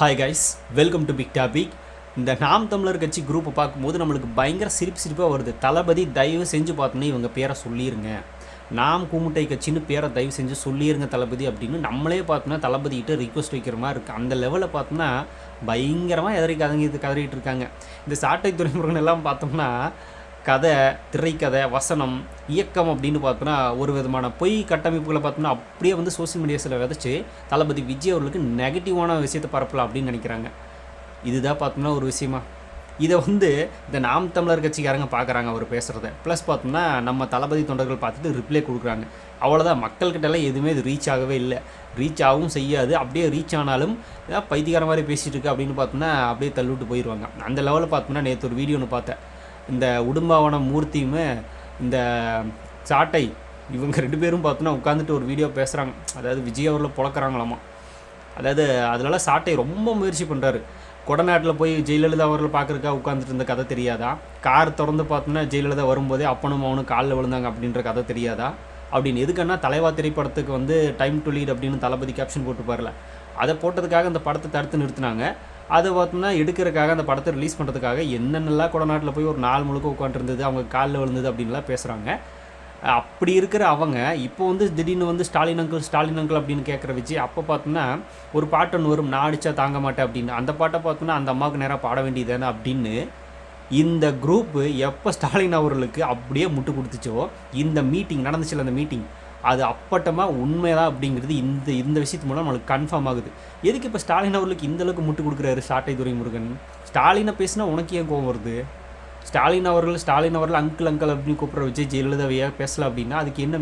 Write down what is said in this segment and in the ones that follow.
Hi guys, welcome to Big Topic. இந்த நாம் தமிழர் கட்சி குரூப்பை பார்க்கும்போது நம்மளுக்கு பயங்கர சிரிப்பாக வருது. தளபதி தயவு செஞ்சு பார்த்தோன்னே இவங்க பேரை சொல்லிடுங்க, நாம் கூமுட்டை கட்சின்னு பேரை தயவு செஞ்சு சொல்லிடுங்க தளபதி அப்படின்னு நம்மளே பார்த்தோன்னா தளபதிக்கிட்ட ரிக்வஸ்ட் வைக்கிற மாதிரி இருக்குது. அந்த லெவலில் பார்த்தோம்னா பயங்கரமாக கதறிட்டு இருக்காங்க. இந்த சாட்டை துறைமுருகன் எல்லாம் பார்த்தோம்னா கதை, திரைக்கதை, வசனம், இயக்கம் அப்படின்னு பார்த்தோன்னா ஒரு விதமான பொய் கட்டமைப்புகளை பார்த்தோம்னா அப்படியே வந்து சோசியல் மீடியாஸில் விதைச்சி தளபதி விஜய் அவர்களுக்கு நெகட்டிவான விஷயத்தை பரப்பலாம் அப்படின்னு நினைக்கிறாங்க. இதுதான் பார்த்தோம்னா ஒரு விஷயமா. இதை வந்து இந்த நாம் தமிழர் கட்சிக்காரங்க பார்க்குறாங்க அவர் பேசுகிறத. ப்ளஸ் பார்த்தோம்னா நம்ம தளபதி தொண்டர்கள் பார்த்துட்டு ரிப்ளை கொடுக்குறாங்க. அவ்வளோதான், மக்கள்கிட்டலாம் எதுவுமே இது ரீச் ஆகவே இல்லை, ரீச் ஆகவும் செய்யாது. அப்படியே ரீச் ஆனாலும் ஏதாவது பைத்தியக்கார மாதிரி பேசிகிட்டு இருக்கு அப்படின்னு பார்த்தோம்னா அப்படியே தள்ளிவிட்டு போயிடுவாங்க. அந்த லெவலில் பார்த்தோம்னா நேற்று ஒரு வீடியோ ஒன்று பார்த்தேன். இந்த உடும்பாவனம் மூர்த்தியுமே இந்த சாட்டை இவங்க 2 பேரும் பார்த்தோன்னா உட்காந்துட்டு ஒரு வீடியோ பேசுகிறாங்க. அதாவது விஜய் அவரில் புழக்கிறாங்களாமா. அதாவது அதனால சாட்டை ரொம்ப முயற்சி பண்ணுறாரு. கொடநாட்டில் போய் ஜெயலலிதா அவர்கள் பார்க்குறக்கா உட்காந்துட்டு இருந்த கதை தெரியாதா? கார் திறந்து பார்த்தோன்னா ஜெயலலிதா வரும்போதே அப்பனும் அவனும் காலில் விழுந்தாங்க அப்படின்ற கதை தெரியாதா? அப்படின்னு எதுக்குன்னா தலைவா திரைப்படத்துக்கு வந்து டைம் டு லீட் அப்படின்னு தளபதி கேப்ஷன் போட்டுப்பார்ல, அதை போட்டதுக்காக அந்த படத்தை தடுத்து நிறுத்தினாங்க. அதை பார்த்தோம்னா எடுக்கிறதுக்காக அந்த படத்தை ரிலீஸ் பண்ணுறதுக்காக என்னென்னலாம் கொடநாட்டில் போய் ஒரு நாள் முழுக்க உட்காந்துருந்தது, அவங்க காலில் விழுந்தது அப்படின்லாம் பேசுகிறாங்க. அப்படி இருக்கிற அவங்க இப்போ வந்து திடீர்னு வந்து ஸ்டாலின் அங்கிள் அப்படின்னு கேட்குற விஜய் அப்போ பார்த்தோம்னா ஒரு பாட்டு ஒன்று வரும், நான் அடித்தா தாங்க மாட்டேன் அப்படின்னு. அந்த பாட்டை பார்த்தோம்னா அந்த அம்மாவுக்கு நேராக பாட வேண்டியதானே அப்படின்னு இந்த குரூப்பு எப்போ ஸ்டாலின் அவர்களுக்கு அப்படியே முட்டு கொடுத்துச்சோ, இந்த மீட்டிங் நடந்துச்சுல, அந்த மீட்டிங் அது அப்பட்டமாக உண்மைதான் அப்படிங்கிறது இந்த விஷயத்து மூலம் நம்மளுக்கு கன்ஃபார்ம் ஆகுது. எதுக்கு இப்போ ஸ்டாலின் அவர்களுக்கு இந்தளவுக்கு முட்டு கொடுக்குறாரு சாட்டை துரைமுருகன்? ஸ்டாலினை பேசினா உனக்கு ஏன் கோவம் வருது? ஸ்டாலின் அவர்கள் அங்கிள் அப்படின்னு கூப்பிட்ற விஜய் ஜெயலலிதாவையாக பேசலாம் அப்படின்னா அதுக்கு என்ன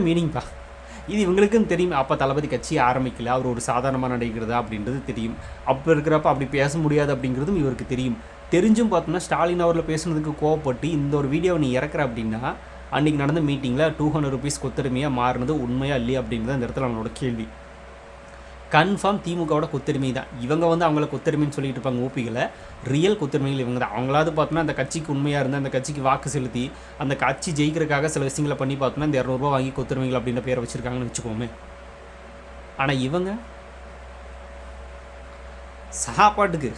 மீனிங்ப்பா? இது இவங்களுக்குன்னு தெரியும். அப்போ தளபதி கட்சி ஆரம்பிக்கல, அவர் ஒரு சாதாரணமாக நடிக்கிறதா அப்படின்றது தெரியும். அப்போ இருக்கிறப்ப அப்படி பேச முடியாது அப்படிங்கிறதும் இவருக்கு தெரியும். தெரிஞ்சும் பார்த்தோம்னா ஸ்டாலின் அவர்கள் பேசுனதுக்கு கோவப்பட்டு இந்த ஒரு வீடியோவை நீ இறக்குற அப்படின்னா அன்றைக்கி நடந்த மீட்டிங்கில் 200 rupees கொத்தடிமையாக மாறினது உண்மையாக இல்லையா அப்படிங்கிறது அந்த இடத்துல நம்மளோட கேள்வி. கன்ஃபார்ம் திமுகவோட கொத்தடிமை தான். இவங்க வந்து அவங்கள கொத்தடிமைன்னு சொல்லிட்டு இருப்பாங்க ஊப்பிகளை. ரியல் கொத்தடிமைகள் இவங்க தான். அவங்களாவது பார்த்தோன்னா அந்த கட்சிக்கு உண்மையாக இருந்தால் அந்த கட்சிக்கு வாக்கு செலுத்தி அந்த கட்சி ஜெயிக்கிறதுக்காக சில விஷயங்களை பண்ணி பார்த்தோன்னா இந்த 200 ரூபா வாங்கி கொத்தடிமைகள் அப்படின்ற பேரை வச்சுருக்காங்கன்னு வச்சுக்கோமே. ஆனால் இவங்க சாப்பாட்டுக்கு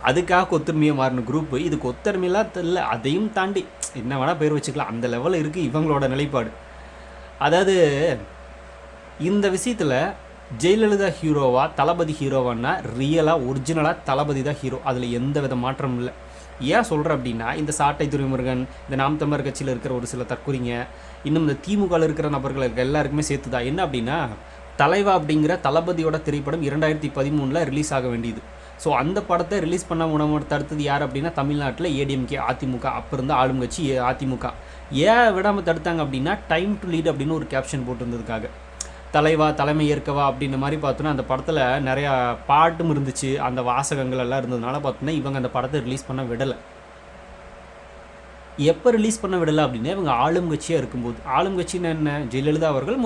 அதுக்காக கொத்தடிமையாக மாறின குரூப்பு. இது கொத்தடிமையெல்லாம் தெரியல, அதையும் தாண்டி என்ன வேணால் பேர் வச்சுக்கலாம், அந்த லெவலில் இருக்குது இவங்களோட நிலைப்பாடு. அதாவது இந்த விஷயத்தில் ஜெயலலிதா ஹீரோவா தளபதி ஹீரோவான்னா ரியலாக ஒரிஜினலாக தளபதி தான் ஹீரோ, அதில் எந்த வித மாற்றமும் இல்லை. ஏன் சொல்கிறேன் அப்படின்னா இந்த சாட்டை துரைமுருகன், இந்த நாம் தமிழர் கட்சியில் இருக்கிற ஒரு சில தற்குறிங்க, இன்னும் இந்த திமுகவில் இருக்கிற நபர்கள் எல்லாருக்குமே சேர்த்து தான். என்ன அப்படின்னா தலைவா அப்படிங்கிற தளபதியோட திரைப்படம் 2013 ரிலீஸ் ஆக வேண்டியது. ஸோ அந்த படத்தை ரிலீஸ் பண்ண தடுத்தது யார் அப்படின்னா தமிழ்நாட்டில் ஏடிஎம்கே, அதிமுக, அப்போ இருந்த ஆளுங்கட்சி அதிமுக. ஏன் விடாமல் தடுத்தாங்க அப்படின்னா டைம் டு லீட் அப்படின்னு ஒரு கேப்ஷன் போட்டிருந்ததுக்காக. தலைவா தலைமை ஏற்கவா அப்படின்ற மாதிரி பார்த்தோன்னா அந்த படத்தில் நிறையா பாட்டும் இருந்துச்சு, அந்த வாசகங்கள் எல்லாம் இருந்ததுனால பார்த்தோன்னா இவங்க அந்த படத்தை ரிலீஸ் பண்ண விடலை. எப்போ ரிலீஸ் பண்ண விடலை அப்படின்னா இவங்க ஆளுங்கட்சியாக இருக்கும்போது. ஆளுங்கட்சின்னு என்ன? ஜெயலலிதா அவர்கள்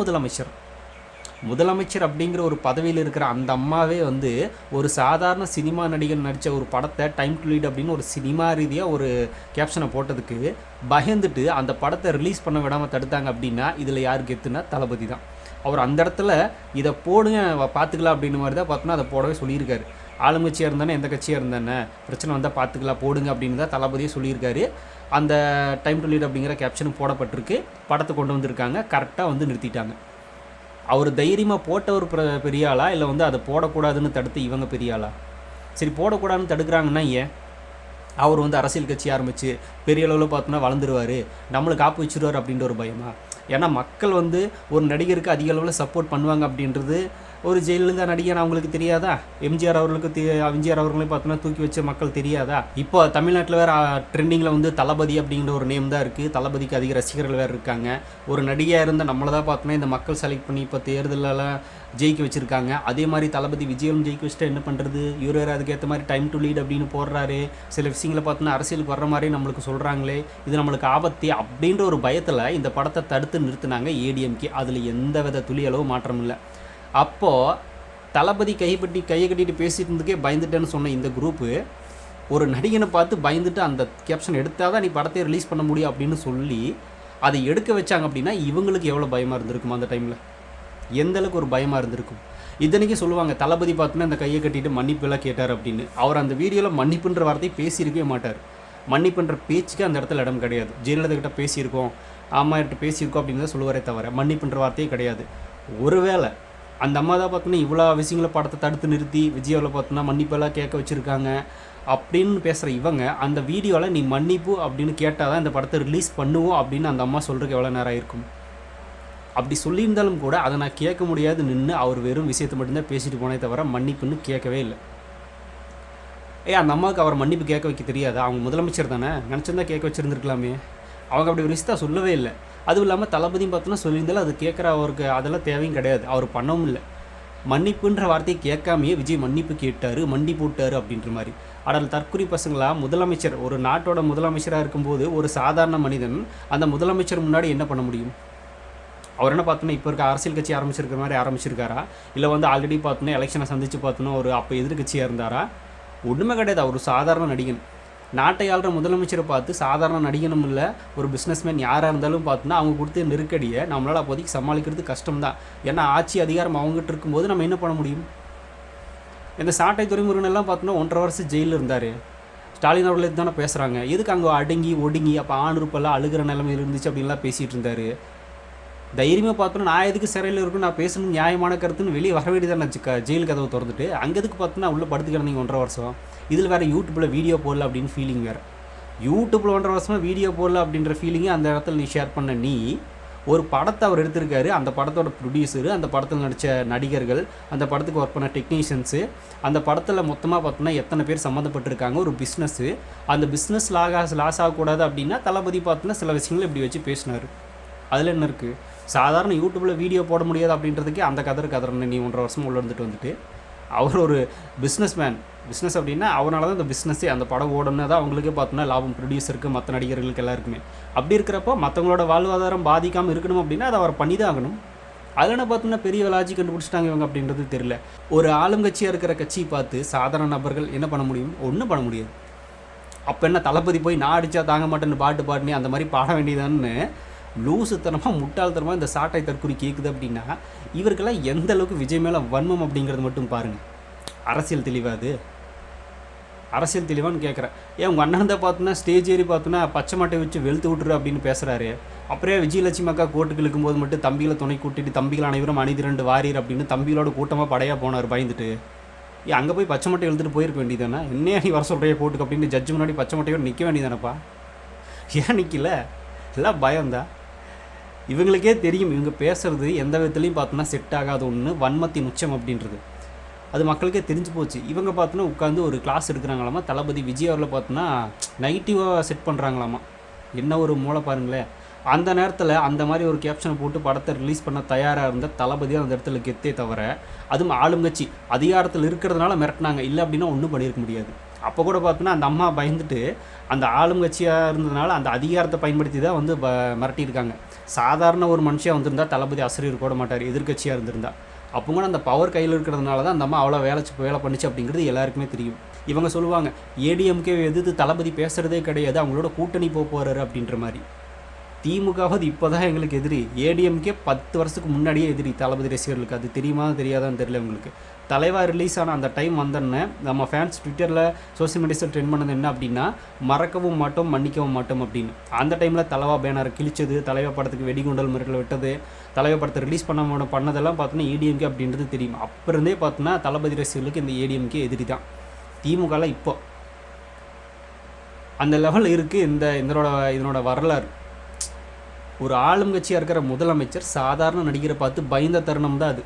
முதலமைச்சர் அப்படிங்கிற ஒரு பதவியில் இருக்கிற அந்த அம்மாவே வந்து ஒரு சாதாரண சினிமா நடிகர் நடித்த ஒரு படத்தை டைம் டு லீட் அப்படின்னு ஒரு சினிமா ரீதியாக ஒரு கேப்ஷனை போட்டதுக்கு பயந்துட்டு அந்த படத்தை ரிலீஸ் பண்ண விடாமல் தடுத்தாங்க அப்படின்னா இதில் யாருக்கு எத்துனா தளபதி தான். அவர் அந்த இடத்துல இதை போடுங்க பார்த்துக்கலாம் அப்படின்னு மாதிரி தான் பார்த்தோன்னா அதை போடவே சொல்லியிருக்காரு. ஆளுங்கட்சியாக இருந்தானே எந்த கட்சியாக இருந்தானே பிரச்சனை வந்தால் பார்த்துக்கலாம் போடுங்க அப்படின்னு தான் தளபதியே சொல்லியிருக்காரு. அந்த டைம் டு லீட் அப்படிங்கிற கேப்ஷனும் போடப்பட்டிருக்கு. படத்தை கொண்டு வந்திருக்காங்க, கரெக்டாக வந்து நிறுத்திட்டாங்க. அவர் தைரியமாக போட்டவர் பெரிய ஆளா, இல்லை வந்து அதை போடக்கூடாதுன்னு தடுத்து இவங்க பெரிய ஆளா? சரி, போடக்கூடாதுன்னு தடுக்கிறாங்கன்னா ஏன்? அவர் வந்து அரசியல் கட்சி ஆரம்பித்து பெரிய அளவில் பார்த்தோன்னா வளர்ந்துருவார், நம்மளுக்கு காப்பு வச்சுருவார் அப்படின்ற ஒரு பயமா? ஏன்னா மக்கள் வந்து ஒரு நடிகருக்கு அதிக அளவில் சப்போர்ட் பண்ணுவாங்க அப்படின்றது ஒரு ஜெயலலிதா நடிகர் அவங்களுக்கு தெரியாதா? எம்ஜிஆர் அவர்களையும் பார்த்தோன்னா தூக்கி வச்ச மக்கள் தெரியாதா? இப்போ தமிழ்நாட்டில் வேறு ட்ரெண்டிங்கில் வந்து தளபதி அப்படிங்கிற ஒரு நேம் தான் இருக்குது. தளபதிக்கு அதிக ரசிகர்கள் வேறு இருக்காங்க. ஒரு நடிகையாக இருந்தால் நம்மளை தான் பார்த்தோன்னா இந்த மக்கள் செலக்ட் பண்ணி இப்போ தேர்தலெல்லாம் ஜெயிக்க வச்சுருக்காங்க. அதே மாதிரி தளபதி விஜயம் ஜெயிக்க வச்சுட்டா என்ன பண்ணுறது? இவர் வேறு அதுக்கேற்ற மாதிரி டைம் டு லீட் அப்படின்னு போடுறாரு. சில விஷயங்களை பார்த்தோன்னா அரசியலுக்கு வர்ற மாதிரி நம்மளுக்கு சொல்கிறாங்களே, இது நம்மளுக்கு ஆபத்து அப்படின்ற ஒரு பயத்தில் இந்த படத்தை தடுத்து நிறுத்தினாங்க ஏடிஎம்கே. அதில் எந்த வித துளி அளவு மாற்றம் இல்லை. அப்போது தளபதி கையை கட்டிட்டு பேசிட்டு இருந்துக்கே பயந்துட்டேன்னு சொன்ன இந்த குரூப்பு ஒரு நடிகனை பார்த்து பயந்துட்டு அந்த கேப்ஷன் எடுத்தால் தான் நீ படத்தை ரிலீஸ் பண்ண முடியும் அப்படின்னு சொல்லி அதை எடுக்க வச்சாங்க அப்படின்னா இவங்களுக்கு எவ்வளோ பயமாக இருந்திருக்குமா அந்த டைமில்? எந்தளவுக்கு ஒரு பயமாக இருந்திருக்கும். இத்தனைக்கும் சொல்லுவாங்க தளபதி பார்த்தோன்னா இந்த கையை கட்டிட்டு மன்னிப்பு எல்லாம் கேட்டார் அப்படின்னு. அவர் அந்த வீடியோவில் மன்னிப்புன்ற வார்த்தையை பேசியிருக்கவே மாட்டார். மன்னிப்புன்ற பேச்சுக்கு அந்த இடத்துல இடம் கிடையாது. ஜெயலலிதா கிட்ட பேசியிருக்கோம், அம்மாகிட்ட பேசியிருக்கோம் அப்படின்னு தான் சொல்லுவாரே தவிர மன்னிப்புன்ற வார்த்தையே கிடையாது. ஒருவேளை அந்த அம்மா தான் பார்த்தோன்னா இவ்வளோ விஷயங்களை படத்தை தடுத்து நிறுத்தி விஜயாவில் பார்த்தோன்னா மன்னிப்பெல்லாம் கேட்க வச்சுருக்காங்க அப்படின்னு பேசுகிற இவங்க அந்த வீடியோவில் நீ மன்னிப்பு அப்படின்னு கேட்டால் தான் இந்த படத்தை ரிலீஸ் பண்ணுவோம் அப்படின்னு அந்த அம்மா சொல்கிறதுக்கு எவ்வளோ நேரம் ஆயிருக்கும். அப்படி சொல்லியிருந்தாலும் கூட அதை நான் கேட்க முடியாது நின்று அவர் வெறும் விஷயத்தை மட்டும்தான் பேசிட்டு போனே தவிர மன்னிப்புன்னு கேட்கவே இல்லை. அந்த அம்மாவுக்கு அவர் மன்னிப்பு கேட்க வைக்க தெரியாதா? அவங்க முதலமைச்சர் தானே, நினச்சிருந்தா கேட்க வச்சுருந்துருக்கலாமே. அவங்க அப்படி ஒரு விஷயத்தை சொல்லவே இல்லை. அதுவும் இல்லாமல் தளபதியும் பார்த்தோன்னா சொல்லியிருந்தாலும் அது கேட்குற அவருக்கு அதெல்லாம் தேவையும் கிடையாது, அவர் பண்ணவும் இல்லை. மன்னிப்புன்ற வார்த்தையை கேட்காமையே விஜய் மன்னிப்பு கேட்டார், மண்டி போட்டார் அப்படின்ற மாதிரி. ஆனால் தற்குறி பசங்களா, முதலமைச்சர் ஒரு நாட்டோட முதலமைச்சராக இருக்கும்போது ஒரு சாதாரண மனிதன் அந்த முதலமைச்சர் முன்னாடி என்ன பண்ண முடியும்? அவர் என்ன பார்த்தோன்னா இப்போ இருக்க அரசியல் கட்சி ஆரம்பிச்சிருக்கிற மாதிரி ஆரம்பிச்சிருக்காரா, இல்லை ஆல்ரெடி பார்த்தோன்னா எலெக்ஷனை சந்தித்து பார்த்தோன்னா ஒரு அப்போ எதிர்கட்சியாக இருந்தாரா? ஒன்றுமே கிடையாது. அவர் சாதாரண நடிகன். நாட்டை ஆள்ற முதலமைச்சரை பார்த்து சாதாரண நடிகனும் இல்லை, ஒரு பிஸ்னஸ்மேன் யாராக இருந்தாலும் பார்த்தோன்னா அவங்க கொடுத்த நெருக்கடியை நம்மளால் அப்போதைக்கு சமாளிக்கிறது கஷ்டம்தான். ஏன்னா ஆட்சி அதிகாரம் அவங்ககிட்ட இருக்கும்போது நம்ம என்ன பண்ண முடியும்? இந்த சாட்டை துறைமுருகன் எல்லாம் பார்த்தோன்னா 1.5 வருஷம் ஜெயிலில் இருந்தார். ஸ்டாலின் அவர்களே தானே பேசுகிறாங்க. எதுக்கு அங்கே அடங்கி ஒடுங்கி அப்போ ஆணுறுப்பெல்லாம் அழுகிற நிலைமையில் இருந்துச்சு அப்படின்லாம் பேசிகிட்டு இருந்தார். தைரியமாக பார்த்தோன்னா நான் எதுக்கு சிறையில் இருக்கும், நான் பேசணும் நியாயமான கருத்துன்னு வெளியே வர வேண்டியதான் வச்சுக்கா. ஜெயில் கதவை திறந்துட்டு அங்கே எதுக்கு பார்த்தோன்னா உள்ளே படுத்து கிடந்தீங்க 1.5 வருஷம். இதில் வேறு யூடியூப்பில் வீடியோ போடல அப்படின்னு ஃபீலிங் வேறு. யூடியூப்பில் 1.5 வருஷமாக வீடியோ போடல அப்படின்ற ஃபீலிங்கை அந்த இடத்துல நீ ஷேர் பண்ண. நீ ஒரு படத்தை அவர் எடுத்திருக்காரு, அந்த படத்தோட ப்ரொடியூசரு, அந்த படத்தில் நடித்த நடிகர்கள், அந்த படத்துக்கு ஒர்க் பண்ண டெக்னீஷியன்ஸு, அந்த படத்தில் மொத்தமாக பார்த்தோன்னா எத்தனை பேர் சம்மந்தப்பட்டிருக்காங்க, ஒரு பிஸ்னஸ்ஸு. அந்த பிஸ்னஸ் லாஸ் ஆகக்கூடாது அப்படின்னா தளபதி பார்த்தோன்னா சில விஷயங்கள் இப்படி வச்சு பேசினார். அதில் என்ன இருக்குது? சாதாரண யூடியூப்பில் வீடியோ போட முடியாது அப்படின்றதுக்கே அந்த கதறன்னு நீ 1.5 வருஷம் உள்ள வந்துட்டு அவர் ஒரு பிஸ்னஸ் அப்படின்னா அவனால தான் இந்த பிஸ்னஸே அந்த படம் ஓடணும்னா தான் அவங்களுக்கே பார்த்தோன்னா லாபம், ப்ரொடியூசருக்கு மற்ற நடிகர்களுக்கு எல்லாருக்குமே. அப்படி இருக்கிறப்போ மற்றவங்களோட வாழ்வாதாரம் பாதிக்காமல் இருக்கணும் அப்படின்னா அதை அவர் பண்ணி தான் ஆகணும். அதில் என்ன பார்த்தோன்னா பெரிய லாஜி கண்டுபிடிச்சிட்டாங்க இவங்க அப்படின்றது தெரியல. ஒரு ஆளுங்கட்சியாக இருக்கிற கட்சியை பார்த்து சாதாரண நபர்கள் என்ன பண்ண முடியும்? ஒன்றும் பண்ண முடியாது. அப்போ என்ன தளபதி போய் நான் அடித்தா தாங்க மாட்டேன்னு பாட்டு அந்த மாதிரி பாட வேண்டியதான்னு லூசுத்தனமாக முட்டாள்தனமாக இந்த சாட்டை தற்குறி கேட்குது அப்படின்னா இவருக்கெல்லாம் எந்த அளவுக்கு விஜய் மேலே வன்மம் அப்படிங்கிறது மட்டும் பாருங்கள். அரசியல் தெளிவாது? அரசியல் தெளிவான்னு கேட்குறேன். உங்கள் அண்ணன் தான் பார்த்தோன்னா ஸ்டேஜ் ஏறி பார்த்தோன்னா பச்சை மாட்டை வச்சு வெளுத்து விட்டுரு அப்படின்னு பேசுகிறாரு. அப்புறம் விஜயலட்சுமி அக்கா கோர்ட்டுக்கு இழுக்கும்போது மட்டும் தம்பிகளை துணை கூட்டிட்டு தம்பிகள் அனைவரும் அணிதிரண்டு வாரீர் அப்படின்னு தம்பிகளோட கூட்டமாக படையாக போனார் பயந்துட்டு. அங்கே போய் பச்சை மட்டை எழுத்துட்டு போயிருக்க வேண்டியதானே? என்னையா நீ வர சொல்கிறிய கோர்ட்டுக்கு அப்படின்னு ஜட்ஜு முன்னாடி பச்சை மட்டையோடு நிற்க வேண்டியதானப்பா? ஏன் நிற்கல? எல்லாம் பயம்தான். இவங்களுக்கே தெரியும் இவங்க பேசுகிறது எந்த விதத்துலையும் பார்த்தோன்னா செட் ஆகாத ஒன்று, வன்மத்தின் உச்சம் அப்படின்றது. அது மக்களுக்கே தெரிஞ்சு போச்சு. இவங்க பார்த்தோன்னா உட்காந்து ஒரு கிளாஸ் எடுக்கிறாங்களாமா, தளபதி விஜய் அவரில் பார்த்தோன்னா நெகட்டிவாக செட் பண்ணுறாங்களாமா. என்ன ஒரு மூளை பாருங்களேன். அந்த நேரத்தில் அந்த மாதிரி ஒரு கேப்ஷனை போட்டு படத்தை ரிலீஸ் பண்ண தயாராக இருந்த தளபதியாக அந்த இடத்துல கெத்தே தவிர, அதுவும் ஆளுங்கட்சி அதிகாரத்தில் இருக்கிறதுனால மிரட்டினாங்க. இல்லை அப்படின்னா ஒன்றும் பண்ணியிருக்க முடியாது. அப்போ கூட பார்த்தோன்னா அந்த அம்மா பயந்துட்டு அந்த ஆளுங்கட்சியாக இருந்ததுனால அந்த அதிகாரத்தை பயன்படுத்தி தான் மிரட்டியிருக்காங்க. சாதாரண ஒரு மனுஷியாக வந்திருந்தா தளபதி ஆசிரியர் கூட மாட்டார், எதிர்கட்சியாக இருந்திருந்தா. அப்போ கூட அந்த பவர் கையில் இருக்கிறதுனால தான் அந்த அம்மா அவ்வளோ வேலை பண்ணிச்சு அப்படிங்கிறது எல்லாருக்குமே தெரியும். இவங்க சொல்லுவாங்க ஏடிஎம்கே எதிர்த்து தளபதி பேசுகிறதே கிடையாது, அவங்களோட கூட்டணி போகிறாரு அப்படின்ற மாதிரி. திமுகவது இப்போ தான் எங்களுக்கு எதிரி, ஏடிஎம்கே 10 வருஷத்துக்கு முன்னாடியே எதிரி தளபதி ரசிகர்களுக்கு. அது தெரியுமா தெரியாதான்னு தெரியல உங்களுக்கு. தலைவா ரிலீஸ் ஆன அந்த டைம் வந்தோடனே நம்ம ஃபேன்ஸ் ட்விட்டரில் சோசியல் மீடியாஸில் ட்ரெண்ட் பண்ணது என்ன அப்படின்னா, மறக்கவும் மாட்டோம் மன்னிக்கவும் மாட்டோம் அப்படின்னு. அந்த டைமில் தலைவா பேனர் கிழிச்சது, தலைவா படத்துக்கு வெடிகுண்டல் மிரட்டல் விட்டது, தலைவா படத்தை ரிலீஸ் பண்ணதெல்லாம் பார்த்தோன்னா ஏடிஎம்கே அப்படின்றது தெரியும். அப்போ இருந்தே பார்த்தோன்னா தளபதி ரசிகர்களுக்கு இந்த ஏடிஎம்கே எதிரி தான். திமுகலாம் இப்போ அந்த லெவலில் இருக்குது. இதனோட வரலாறு. ஒரு ஆளுங்கட்சியாக இருக்கிற முதலமைச்சர் சாதாரண நடிகரை பார்த்து பயந்த தருணம் தான்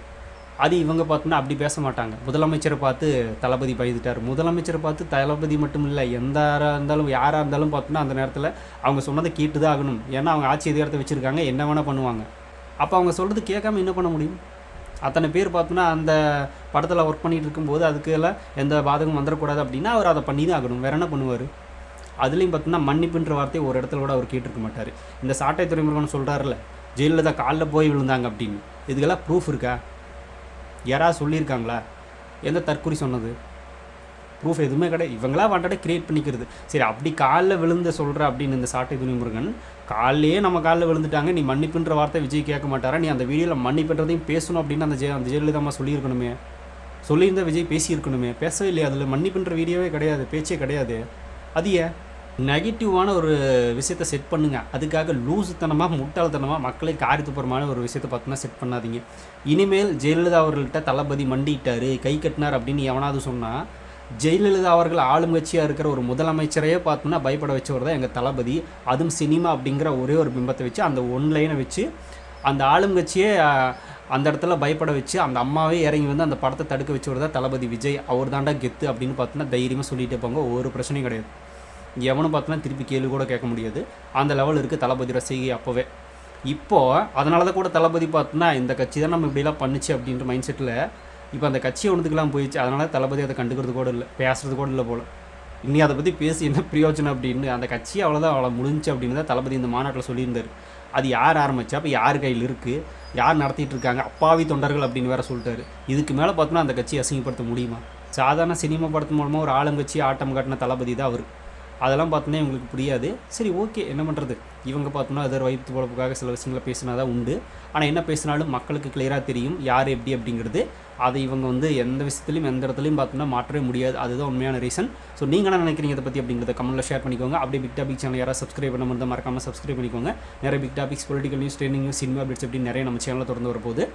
அது இவங்க பார்த்தோன்னா அப்படி பேச மாட்டாங்க. முதலமைச்சரை பார்த்து தளபதி பயந்துட்டார், முதலமைச்சரை பார்த்து தளபதி மட்டும் இல்லை யாராக இருந்தாலும் பார்த்தோன்னா அந்த நேரத்தில் அவங்க சொன்னதை கேட்டு தான் ஆகணும். ஏன்னா அவங்க ஆட்சி அதிகாரத்தை வச்சுருக்காங்க, என்ன வேணால் பண்ணுவாங்க. அப்போ அவங்க சொல்கிறது கேட்காம என்ன பண்ண முடியும்? அத்தனை பேர் பார்த்தோன்னா அந்த படத்தில் ஒர்க் பண்ணிகிட்டு இருக்கும்போது அதுக்கெல்லாம் எந்த பாதகம் வந்துடக்கூடாது அப்படின்னா அவர் அதை பண்ணி தான் ஆகணும். வேறு என்ன பண்ணுவார்? அதுலேயும் பார்த்தோன்னா மன்னிப்புன்ற வார்த்தையை ஒரு இடத்துல கூட அவர் கேட்டிருக்க மாட்டார். இந்த சாட்டை துறைமுருகன் சொல்கிறாருல ஜெயிலில் தான் காலில் போய் விழுந்தாங்க அப்படின்னு, இதுக்கெல்லாம் ப்ரூஃப் இருக்கா? யாராவது சொல்லியிருக்காங்களா? எந்த தற்குறி சொன்னது? ப்ரூஃப் எதுவுமே கிடையாது. இவங்களா வாண்டடே கிரியேட் பண்ணிக்கிறது. சரி அப்படி காலில் விழுந்து சொல்கிற அப்படின்னு இந்த சாட்டை துரைமுருகன் காலையே நம்ம காலில் விழுந்துட்டாங்க, நீ மன்னிப்புன்ற வார்த்தை விஜய் கேட்க மாட்டாரா? நீ அந்த வீடியோவில் மன்னிப்புன்றதையும் பேசணும் அப்படின்னு அந்த ஜெயலலிதா அம்மா சொல்லியிருக்கணுமே, சொல்லியிருந்தால் விஜய் பேசியிருக்கணுமே. பேசவே இல்லையா? அதில் மன்னிப்புன்ற வீடியோவே கிடையாது, பேச்சே கிடையாது. அது ஏன் நெகட்டிவான ஒரு விஷயத்தை செட் பண்ணுங்கள். அதுக்காக லூசுத்தனமாக முட்டாள்தனமாக மக்களை காரித்துப்புறமான ஒரு விஷயத்தை பார்த்தோன்னா செட் பண்ணாதீங்க. இனிமேல் ஜெயலலிதா அவர்கள்ட்ட தளபதி மண்டிட்டார், கை கட்டினார் அப்படின்னு எவனாவது சொன்னால், ஜெயலலிதா அவர்கள் ஆளுங்கட்சியாக இருக்கிற ஒரு முதலமைச்சரையே பார்த்தோன்னா பயப்பட வச்சவர் தான் எங்கள் தளபதி. அதுவும் சினிமா அப்படிங்கிற ஒரே ஒரு பிம்பத்தை வச்சு, அந்த ஒன்லைனை வச்சு அந்த ஆளுங்கட்சியே அந்த இடத்துல பயப்பட வச்சு, அந்த அம்மாவே இறங்கி வந்து அந்த படத்தை தடுக்க வச்சவர் தான் தளபதி விஜய். அவர் தாண்டா கெத்து அப்படின்னு பார்த்தோன்னா தைரியமாக சொல்லிகிட்டே போங்க, ஒரு பிரச்சனையும் கிடையாது. எவனும் பார்த்தோன்னா திருப்பி கேள்வி கூட கேட்க முடியாது. அந்த லெவல் இருக்குது தளபதியோட செய்கை அப்போவே. இப்போது அதனால தான் கூட தளபதி பார்த்தோன்னா இந்த கட்சி தான் நம்ம இப்படிலாம் பண்ணிச்சு அப்படின்ற மைண்ட் செட்டில் இப்போ அந்த கட்சியை ஒன்றுத்துக்கெல்லாம் போயிடுச்சு. அதனால தளபதி அதை கண்டுக்கிறது கூட இல்லை, பேசுறது கூட இல்லை போல். இனி அதை பற்றி பேசி என்ன பிரயோஜனம் அப்படின்னு, அந்த கட்சி அவ்வளோதான், அவ்வளோ முடிஞ்சு அப்படின்னு தான் தளபதி இந்த மாநாட்டில் சொல்லியிருந்தார். அது யார் ஆரம்பித்தா, அப்போ யார் கையில் இருக்குது, யார் நடத்திட்டு இருக்காங்க, அப்பாவி தொண்டர்கள் அப்படின்னு வேறு சொல்லிட்டாரு. இதுக்கு மேலே பார்த்தோன்னா அந்த கட்சியை அசிங்கப்படுத்த முடியுமா? சாதாரண சினிமா படத்து மூலமாக ஒரு ஆளுங்கட்சி ஆட்டம் காட்டின தளபதி தான் அவர். அதெல்லாம் பார்த்தோன்னா இவங்களுக்கு புரியாது. சரி ஓகே, என்ன பண்ணுறது, இவங்க பார்த்தோன்னா அதர் வயிற்று பொழப்புக்காக சில விஷயங்களை பேசினா தான் உண்டு. ஆனால் என்ன பேசினாலும் மக்களுக்கு கிளியராக தெரியும் யார் எப்படி அப்படிங்கிறது. அதை இவங்க வந்து எந்த விஷயத்துலையும் எந்த இடத்துலையும் பார்த்தோன்னா மாற்றவே முடியாது. அதுதான் உண்மையான ரீசன். ஸோ நீங்கள் என்ன நினைக்கிறீங்க இதை பற்றி அப்படிங்கிறத கமெண்ட்டில் ஷேர் பண்ணிக்கோங்க. அப்படியே பிக் டாபிக் சேனல் யாராவது சப்ஸ்கிரைப் பண்ண மட்டும் மறக்காமல் சப்ஸ்கிரைப் பண்ணிக்கோங்க. நிறைய big topics, political news, trending news, cinema updates அப்படின்னு நிறைய நம்ம சேனலில் தொடர்ந்து வரப்போகுது.